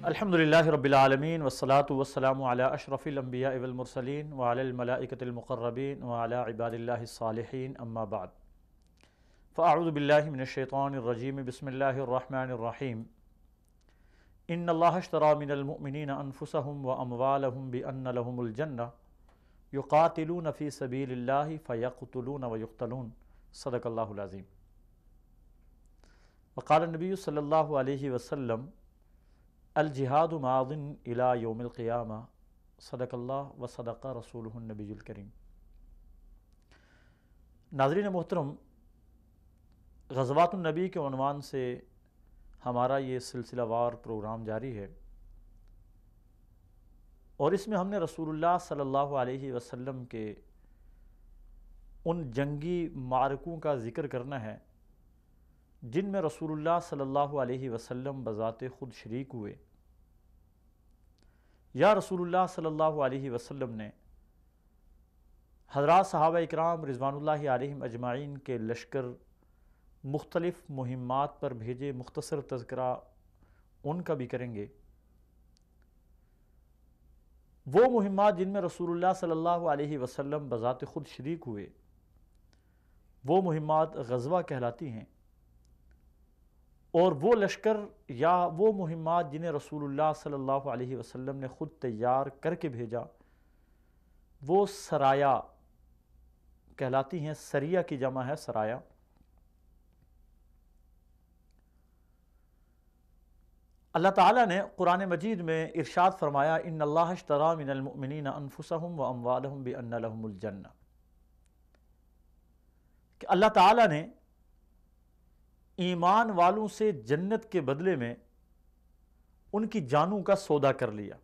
الحمدللہ رب العالمین والصلاة والسلام علی اشرف الانبیاء والمرسلین وعلی الملائکۃ المقربین وعلی عباد اللہ الصالحین اما بعد فاعوذ باللہ من الشیطان الرجیم بسم اللہ الرحمن الرحیم ان اللہ اشتری من المؤمنین انفسهم واموالهم بان لهم الجنہ یقاتلون فی سبیل اللہ فیقتلون ویقتلون صدق اللہ العظیم۔ وقال النبی صلی اللہ علیہ وسلم الجہاد ماض الی یوم القیامہ صدق اللہ و صدق رسولہ النبی الکریم۔ ناظرین محترم، غزوات النبی کے عنوان سے ہمارا یہ سلسلہ وار پروگرام جاری ہے، اور اس میں ہم نے رسول اللہ صلی اللہ علیہ وسلم کے ان جنگی معرکوں کا ذکر کرنا ہے جن میں رسول اللہ صلی اللہ علیہ وسلم بذات خود شریک ہوئے، یا رسول اللہ صلی اللہ علیہ وسلم نے حضرات صحابہ اکرام رضوان اللہ علیہم اجمعین کے لشکر مختلف مہمات پر بھیجے۔ مختصر تذکرہ ان کا بھی کریں گے۔ وہ مہمات جن میں رسول اللہ صلی اللہ علیہ وسلم بذات خود شریک ہوئے، وہ مہمات غزوہ کہلاتی ہیں، اور وہ لشکر یا وہ مہمات جنہیں رسول اللہ صلی اللہ علیہ وسلم نے خود تیار کر کے بھیجا، وہ سرایا کہلاتی ہیں۔ سریہ کی جمع ہے سرایا۔ اللہ تعالیٰ نے قرآن مجید میں ارشاد فرمایا ان اللہ اشتری من المؤمنین انفسهم واموالهم بان لهم الجنہ، کہ اللہ تعالیٰ نے ایمان والوں سے جنت کے بدلے میں ان کی جانوں کا سودا کر لیا۔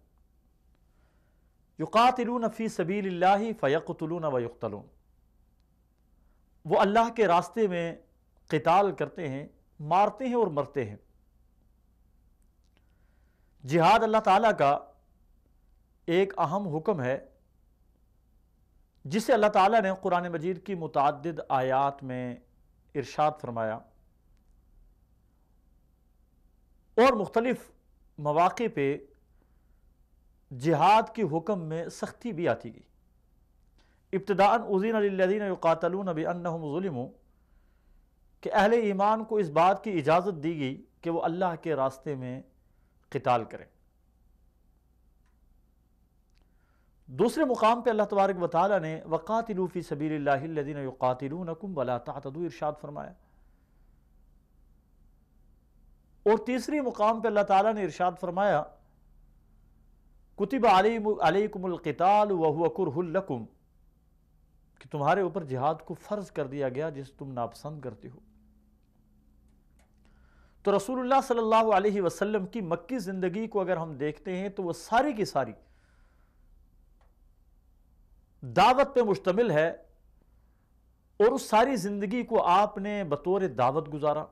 یقاتلون فی سبیل اللہ فیقتلون ویقتلون، وہ اللہ کے راستے میں قتال کرتے ہیں، مارتے ہیں اور مرتے ہیں۔ جہاد اللہ تعالیٰ کا ایک اہم حکم ہے جسے اللہ تعالیٰ نے قرآن مجید کی متعدد آیات میں ارشاد فرمایا، اور مختلف مواقع پہ جہاد کے حکم میں سختی بھی آتی گئی۔ ابتداء اذن للذین یقاتلون بانہم ظلموا، کہ اہل ایمان کو اس بات کی اجازت دی گئی کہ وہ اللہ کے راستے میں قتال کریں۔ دوسرے مقام پہ اللہ تبارک و تعالیٰ نے وقاتلوا فی سبیل اللہ الذین یقاتلونکم ولا تعتدوا ارشاد فرمایا، اور تیسری مقام پہ اللہ تعالیٰ نے ارشاد فرمایا کتب علیکم القتال وہو کرہ لکم، کہ تمہارے اوپر جہاد کو فرض کر دیا گیا جس تم ناپسند کرتے ہو۔ تو رسول اللہ صلی اللہ علیہ وسلم کی مکی زندگی کو اگر ہم دیکھتے ہیں تو وہ ساری کی ساری دعوت پہ مشتمل ہے، اور اس ساری زندگی کو آپ نے بطور دعوت گزارا۔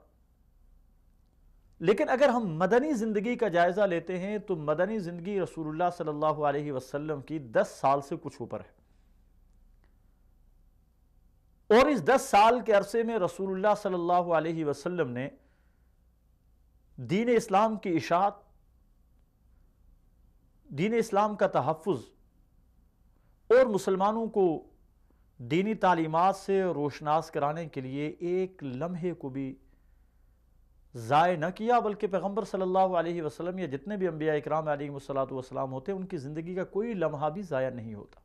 لیکن اگر ہم مدنی زندگی کا جائزہ لیتے ہیں تو مدنی زندگی رسول اللہ صلی اللہ علیہ وسلم کی 10 سال سے کچھ اوپر ہے، اور اس 10 سال کے عرصے میں رسول اللہ صلی اللہ علیہ وسلم نے دین اسلام کی اشاعت، دین اسلام کا تحفظ، اور مسلمانوں کو دینی تعلیمات سے روشناس کرانے کے لیے ایک لمحے کو بھی ضائع نہ کیا، بلکہ پیغمبر صلی اللہ علیہ وسلم یا جتنے بھی انبیاء اکرام علیہم السلام ہوتے ہیں ان کی زندگی کا کوئی لمحہ بھی ضائع نہیں ہوتا۔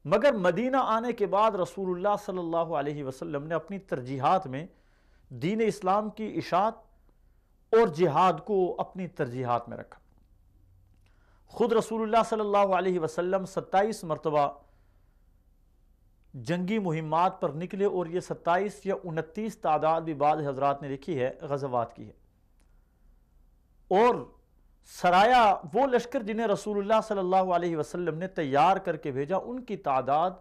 مگر مدینہ آنے کے بعد رسول اللہ صلی اللہ علیہ وسلم نے اپنی ترجیحات میں دین اسلام کی اشاعت اور جہاد کو اپنی ترجیحات میں رکھا۔ خود رسول اللہ صلی اللہ علیہ وسلم 27 مرتبہ جنگی مہمات پر نکلے، اور یہ 27 یا 29 تعداد بھی بعض حضرات نے لکھی ہے غزوات کی ہے۔ اور سرایا وہ لشکر جنہیں رسول اللہ صلی اللہ علیہ وسلم نے تیار کر کے بھیجا، ان کی تعداد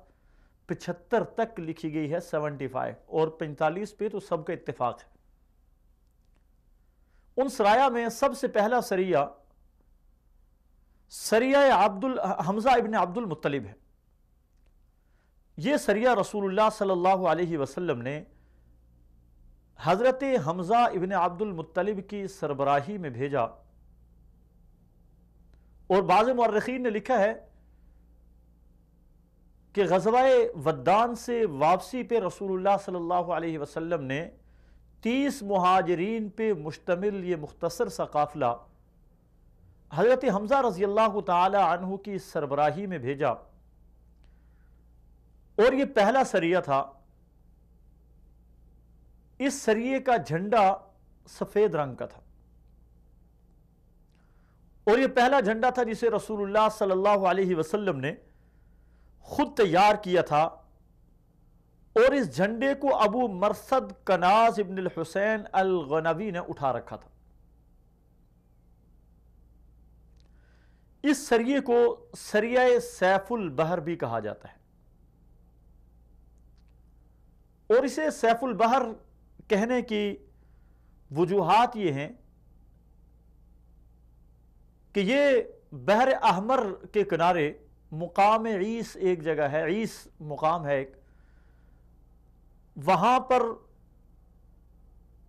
75 تک لکھی گئی ہے، 75، اور 45 پہ تو سب کا اتفاق ہے۔ ان سرایا میں سب سے پہلا سریہ حمزہ ابن عبد المطلب ہے۔ یہ سریہ رسول اللہ صلی اللہ علیہ وسلم نے حضرت حمزہ ابن عبد المطلب کی سربراہی میں بھیجا، اور بعض مورخین نے لکھا ہے کہ غزوہ ودان سے واپسی پہ رسول اللہ صلی اللہ علیہ وسلم نے 30 مہاجرین پہ مشتمل یہ مختصر سا قافلہ حضرت حمزہ رضی اللہ تعالی عنہ کی سربراہی میں بھیجا، اور یہ پہلا سریہ تھا۔ اس سریے کا جھنڈا سفید رنگ کا تھا، اور یہ پہلا جھنڈا تھا جسے رسول اللہ صلی اللہ علیہ وسلم نے خود تیار کیا تھا، اور اس جھنڈے کو ابو مرثد کناز ابن الحسین الغنوی نے اٹھا رکھا تھا۔ اس سریے کو سریہ سیف البحر بھی کہا جاتا ہے، اور اسے سیف البحر کہنے کی وجوہات یہ ہیں کہ یہ بحر احمر کے کنارے مقام عیس ایک جگہ ہے، عیس مقام ہے ایک، وہاں پر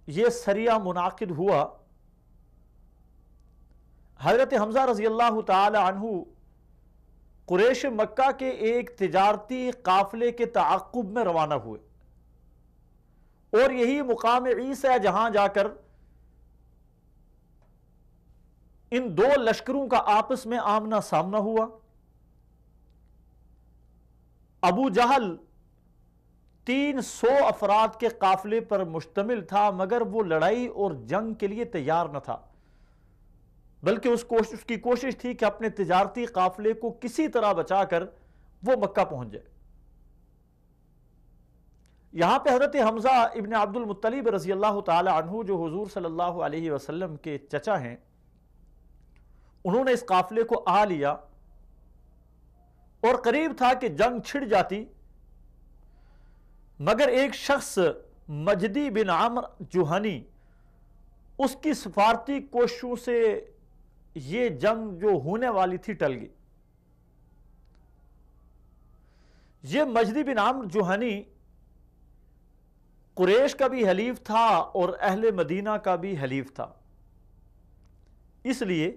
یہ سریہ منعقد ہوا۔ حضرت حمزہ رضی اللہ تعالی عنہ قریش مکہ کے ایک تجارتی قافلے کے تعاقب میں روانہ ہوئے، اور یہی مقام عیس ہے جہاں جا کر ان دو لشکروں کا آپس میں آمنا سامنا ہوا۔ ابو جہل 300 افراد کے قافلے پر مشتمل تھا، مگر وہ لڑائی اور جنگ کے لیے تیار نہ تھا، بلکہ اس کی کوشش تھی کہ اپنے تجارتی قافلے کو کسی طرح بچا کر وہ مکہ پہنچ جائے۔ یہاں پہ حضرت حمزہ ابن عبد المطلب رضی اللہ تعالی عنہ جو حضور صلی اللہ علیہ وسلم کے چچا ہیں، انہوں نے اس قافلے کو آ لیا، اور قریب تھا کہ جنگ چھڑ جاتی، مگر ایک شخص مجدی بن عمر جوہنی، اس کی سفارتی کوششوں سے یہ جنگ جو ہونے والی تھی ٹل گئی۔ یہ مجدی بن عمر جوہنی قریش کا بھی حلیف تھا اور اہل مدینہ کا بھی حلیف تھا، اس لیے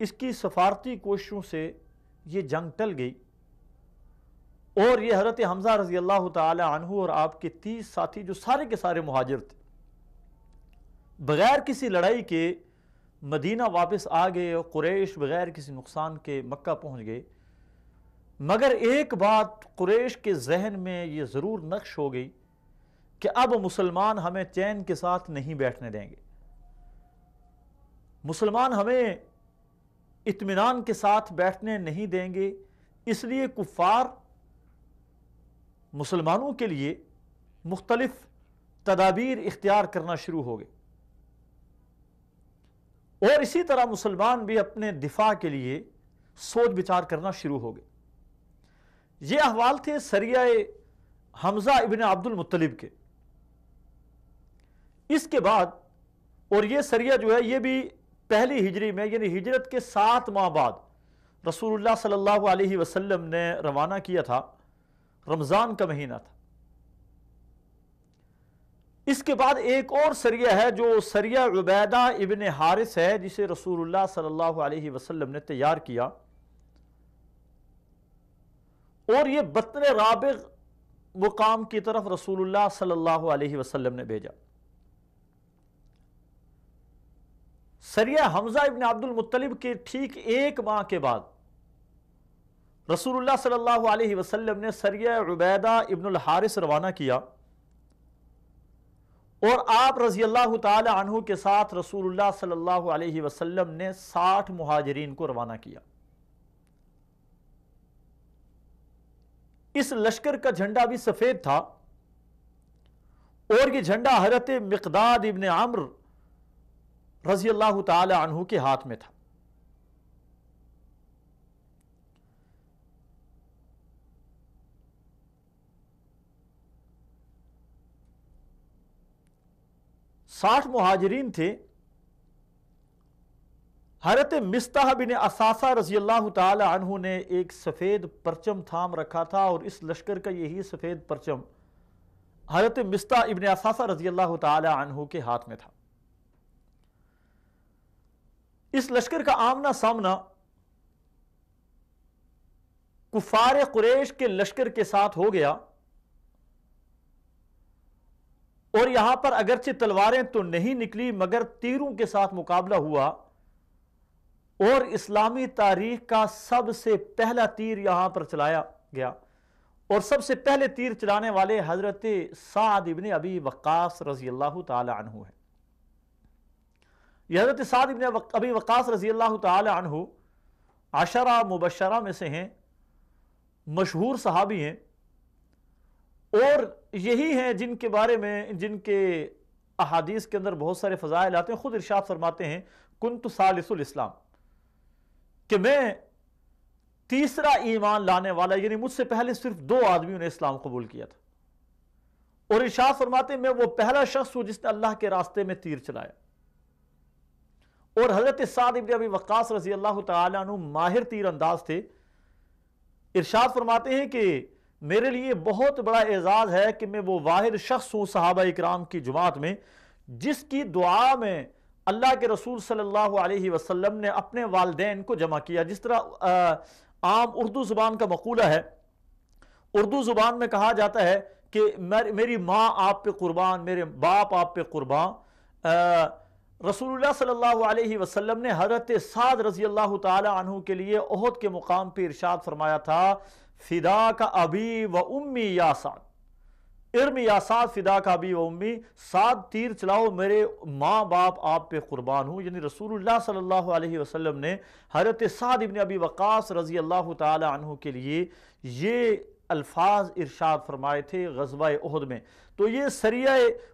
اس کی سفارتی کوششوں سے یہ جنگ ٹل گئی، اور یہ حضرت حمزہ رضی اللہ تعالی عنہ اور آپ کے 30 ساتھی جو سارے کے سارے مہاجر تھے، بغیر کسی لڑائی کے مدینہ واپس آ گئے، اور قریش بغیر کسی نقصان کے مکہ پہنچ گئے۔ مگر ایک بات قریش کے ذہن میں یہ ضرور نقش ہو گئی کہ اب مسلمان ہمیں چین کے ساتھ نہیں بیٹھنے دیں گے، مسلمان ہمیں اطمینان کے ساتھ بیٹھنے نہیں دیں گے، اس لیے کفار مسلمانوں کے لیے مختلف تدابیر اختیار کرنا شروع ہو گئے، اور اسی طرح مسلمان بھی اپنے دفاع کے لیے سوچ بچار کرنا شروع ہو گئے۔ یہ احوال تھے سریہ حمزہ ابن عبد المطلب کے۔ اس کے بعد، اور یہ سریہ جو ہے یہ بھی پہلی ہجری میں، یعنی ہجرت کے 7 ماہ بعد رسول اللہ صلی اللہ علیہ وسلم نے روانہ کیا تھا، رمضان کا مہینہ تھا۔ اس کے بعد ایک اور سریہ ہے جو سریہ عبیدہ ابن حارث ہے، جسے رسول اللہ صلی اللہ علیہ وسلم نے تیار کیا، اور یہ بطن رابغ مقام کی طرف رسول اللہ صلی اللہ علیہ وسلم نے بھیجا۔ سریہ حمزہ ابن عبد المطلب کے ٹھیک 1 ماہ کے بعد رسول اللہ صلی اللہ علیہ وسلم نے سریہ عبیدہ ابن الحارث روانہ کیا، اور آپ رضی اللہ تعالی عنہ کے ساتھ رسول اللہ صلی اللہ علیہ وسلم نے 60 مہاجرین کو روانہ کیا۔ اس لشکر کا جھنڈا بھی سفید تھا، اور یہ جھنڈا حضرت مقداد ابن عمر رضی اللہ تعالی عنہ کے ہاتھ میں تھا۔ ساٹھ مہاجرین تھے، حضرت مصطح بن اثاثہ رضی اللہ تعالی عنہ نے ایک سفید پرچم تھام رکھا تھا، اور اس لشکر کا یہی سفید پرچم حضرت مصطح ابن اثاثہ رضی اللہ تعالی عنہ کے ہاتھ میں تھا۔ اس لشکر کا آمنا سامنا کفار قریش کے لشکر کے ساتھ ہو گیا، اور یہاں پر اگرچہ تلواریں تو نہیں نکلی مگر تیروں کے ساتھ مقابلہ ہوا، اور اسلامی تاریخ کا سب سے پہلا تیر یہاں پر چلایا گیا، اور سب سے پہلے تیر چلانے والے حضرت سعد ابن ابی وقاص رضی اللہ تعالی عنہ ہیں۔ یہ حضرت سعد ابن ابی وقاص رضی اللہ تعالی عنہ عشرہ مبشرہ میں سے ہیں، مشہور صحابی ہیں، اور یہی ہیں جن کے بارے میں جن کے احادیث کے اندر بہت سارے فضائل آتے ہیں۔ خود ارشاد فرماتے ہیں کنت ثالث الاسلام، کہ میں تیسرا ایمان لانے والا، یعنی مجھ سے پہلے صرف 2 آدمیوں نے اسلام قبول کیا تھا، اور ارشاد فرماتے ہیں میں وہ پہلا شخص ہوں جس نے اللہ کے راستے میں تیر چلایا۔ اور حضرت سعد ابن ابی وقاص رضی اللہ تعالی عنہ ماہر تیر انداز تھے۔ ارشاد فرماتے ہیں کہ میرے لیے بہت بڑا اعزاز ہے کہ میں وہ واحد شخص ہوں صحابہ اکرام کی جماعت میں جس کی دعا میں اللہ کے رسول صلی اللہ علیہ وسلم نے اپنے والدین کو جمع کیا۔ جس طرح عام اردو زبان کا مقولہ ہے، اردو زبان میں کہا جاتا ہے کہ میری ماں آپ پہ قربان، میرے باپ آپ پہ قربان۔ رسول اللہ صلی اللہ علیہ وسلم نے حضرت سعد رضی اللہ تعالی عنہ کے لیے احد کے مقام پہ ارشاد فرمایا تھا فداک ابی و امی یا سعد، ارمی یا سعد فداک ابی و امی، سعد تیر چلاؤ میرے ماں باپ آپ پہ قربان ہوں۔ یعنی رسول اللہ صلی اللہ علیہ وسلم نے حضرت سعد ابن ابی وقاص رضی اللہ تعالی عنہ کے لیے یہ الفاظ ارشاد فرمائے تھے غزوہ احد میں۔ تو یہ سریہ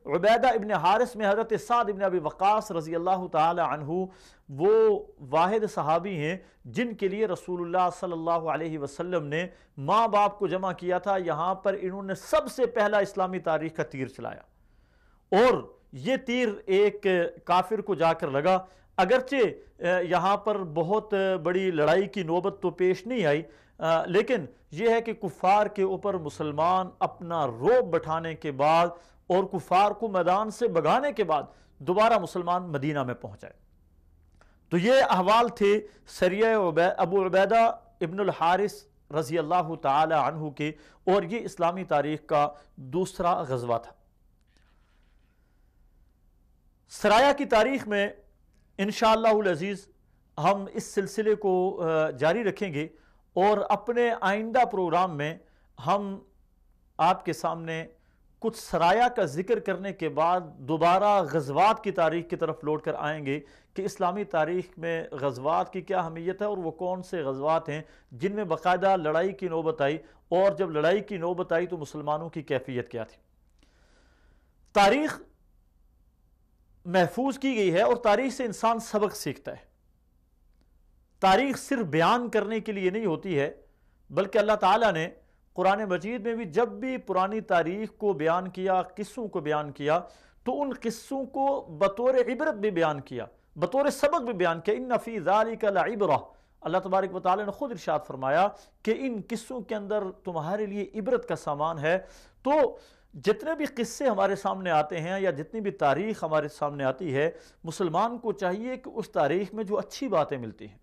عبیدہ ابن حارث میں حضرت سعد ابن ابی وقاص رضی اللہ تعالی عنہ وہ واحد صحابی ہیں جن کے لیے رسول اللہ صلی اللہ علیہ وسلم نے ماں باپ کو جمع کیا تھا۔ یہاں پر انہوں نے سب سے پہلا اسلامی تاریخ کا تیر چلایا، اور یہ تیر ایک کافر کو جا کر لگا۔ اگرچہ یہاں پر بہت بڑی لڑائی کی نوبت تو پیش نہیں آئی، لیکن یہ ہے کہ کفار کے اوپر مسلمان اپنا رعب بٹھانے کے بعد اور کفار کو میدان سے بھگانے کے بعد دوبارہ مسلمان مدینہ میں پہنچائے۔ تو یہ احوال تھے سریہ ابو عبیدہ ابن الحارث رضی اللہ تعالی عنہ کے، اور یہ اسلامی تاریخ کا دوسرا غزوہ تھا۔ سرایہ کی تاریخ میں انشاءاللہ العزیز ہم اس سلسلے کو جاری رکھیں گے، اور اپنے آئندہ پروگرام میں ہم آپ کے سامنے کچھ سرایہ کا ذکر کرنے کے بعد دوبارہ غزوات کی تاریخ کی طرف لوٹ کر آئیں گے کہ اسلامی تاریخ میں غزوات کی کیا اہمیت ہے، اور وہ کون سے غزوات ہیں جن میں باقاعدہ لڑائی کی نوبت آئی، اور جب لڑائی کی نوبت آئی تو مسلمانوں کی کیفیت کیا تھی۔ تاریخ محفوظ کی گئی ہے، اور تاریخ سے انسان سبق سیکھتا ہے۔ تاریخ صرف بیان کرنے کے لیے نہیں ہوتی ہے، بلکہ اللہ تعالیٰ نے قرآن مجید میں بھی جب بھی پرانی تاریخ کو بیان کیا، قصوں کو بیان کیا، تو ان قصوں کو بطور عبرت بھی بیان کیا، بطور سبق بھی بیان کیا۔ ان فی ذالک لعبرہ، اللہ تبارک و تعالیٰ نے خود ارشاد فرمایا کہ ان قصوں کے اندر تمہارے لیے عبرت کا سامان ہے۔ تو جتنے بھی قصے ہمارے سامنے آتے ہیں یا جتنی بھی تاریخ ہمارے سامنے آتی ہے، مسلمان کو چاہیے کہ اس تاریخ میں جو اچھی باتیں ملتی ہیں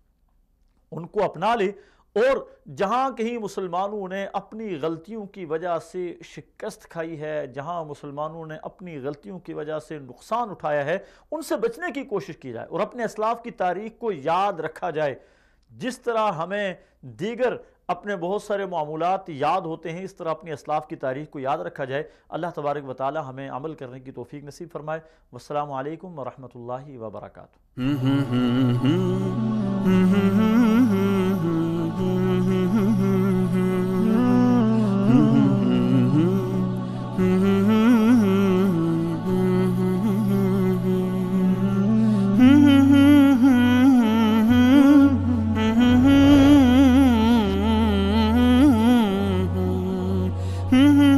ان کو اپنا لے، اور جہاں کہیں مسلمانوں نے اپنی غلطیوں کی وجہ سے شکست کھائی ہے، جہاں مسلمانوں نے اپنی غلطیوں کی وجہ سے نقصان اٹھایا ہے، ان سے بچنے کی کوشش کی جائے، اور اپنے اسلاف کی تاریخ کو یاد رکھا جائے۔ جس طرح ہمیں دیگر اپنے بہت سارے معمولات یاد ہوتے ہیں، اس طرح اپنی اسلاف کی تاریخ کو یاد رکھا جائے۔ اللہ تبارک و تعالی ہمیں عمل کرنے کی توفیق نصیب فرمائے۔ والسلام علیکم ورحمۃ اللہ وبرکاتہ۔ Mm-hmm.